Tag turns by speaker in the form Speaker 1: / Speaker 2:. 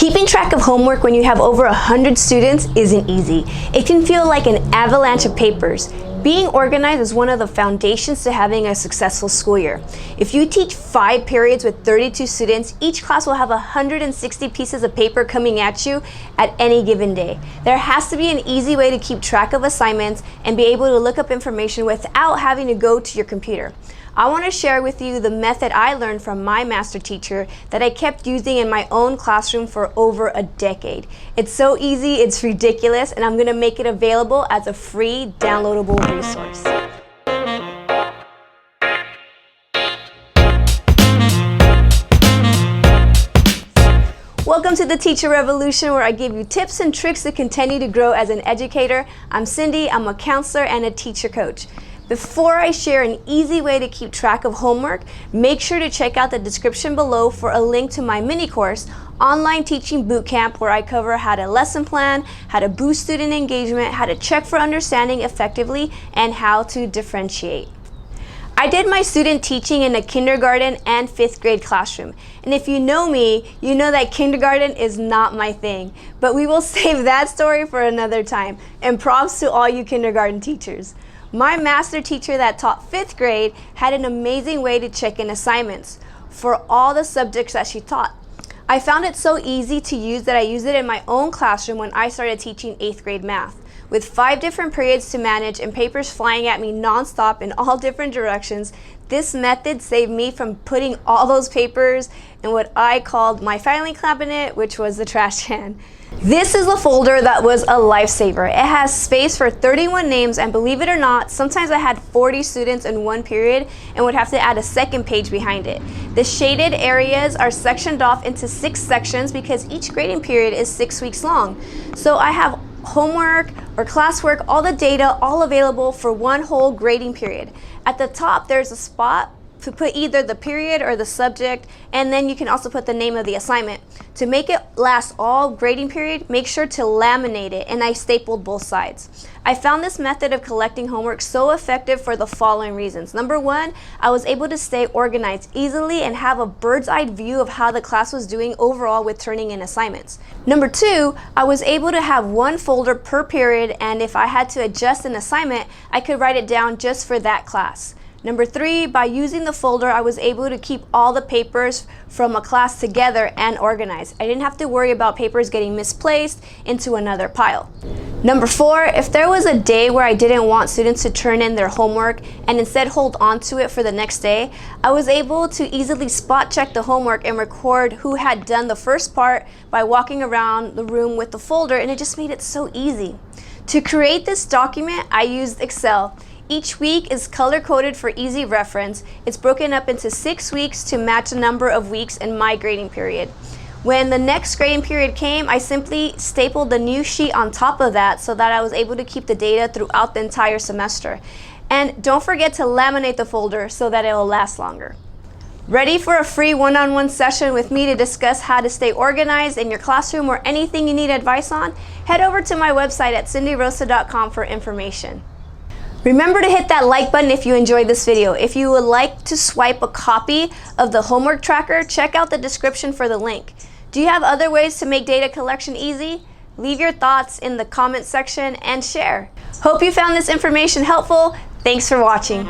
Speaker 1: Keeping track of homework when you have over 100 students isn't easy. It can feel like an avalanche of papers. Being organized is one of the foundations to having a successful school year. If you teach 5 periods with 32 students, each class will have 160 pieces of paper coming at you at any given day. There has to be an easy way to keep track of assignments and be able to look up information without having to go to your computer. I want to share with you the method I learned from my master teacher that I kept using in my own classroom for over a decade. It's so easy, it's ridiculous, and I'm going to make it available as a free downloadable resource. Welcome to the Teacher Revolution, where I give you tips and tricks to continue to grow as an educator. I'm Cindy, I'm a counselor and a teacher coach. Before I share an easy way to keep track of homework, make sure to check out the description below for a link to my mini course, Online Teaching Bootcamp, where I cover how to lesson plan, how to boost student engagement, how to check for understanding effectively, and how to differentiate. I did my student teaching in a kindergarten and 5th grade classroom. And if you know me, you know that kindergarten is not my thing. But we will save that story for another time. And props to all you kindergarten teachers. My master teacher that taught 5th grade had an amazing way to check in assignments for all the subjects that she taught. I found it so easy to use that I used it in my own classroom when I started teaching 8th grade math. With 5 different periods to manage and papers flying at me nonstop in all different directions, this method saved me from putting all those papers in what I called my filing cabinet, which was the trash can. This is a folder that was a lifesaver. It has space for 31 names, and believe it or not, sometimes I had 40 students in one period and would have to add a second page behind it. The shaded areas are sectioned off into 6 sections because each grading period is 6 weeks long. So I have homework or classwork, all the data, all available for one whole grading period. At the top, there's a spot to put either the period or the subject, and then you can also put the name of the assignment. To make it last all grading period, make sure to laminate it, and I stapled both sides. I found this method of collecting homework so effective for the following reasons. Number 1, I was able to stay organized easily and have a bird's-eye view of how the class was doing overall with turning in assignments. Number 2, I was able to have one folder per period, and if I had to adjust an assignment, I could write it down just for that class. Number 3, by using the folder, I was able to keep all the papers from a class together and organized. I didn't have to worry about papers getting misplaced into another pile. Number 4, if there was a day where I didn't want students to turn in their homework and instead hold on to it for the next day, I was able to easily spot check the homework and record who had done the first part by walking around the room with the folder, and it just made it so easy. To create this document, I used Excel. Each week is color-coded for easy reference. It's broken up into 6 weeks to match the number of weeks in my grading period. When the next grading period came, I simply stapled the new sheet on top of that so that I was able to keep the data throughout the entire semester. And don't forget to laminate the folder so that it will last longer. Ready for a free one-on-one session with me to discuss how to stay organized in your classroom or anything you need advice on? Head over to my website at cindyrosa.com for information. Remember to hit that like button if you enjoyed this video. If you would like to swipe a copy of the homework tracker, check out the description for the link. Do you have other ways to make data collection easy? Leave your thoughts in the comment section and share. Hope you found this information helpful. Thanks for watching.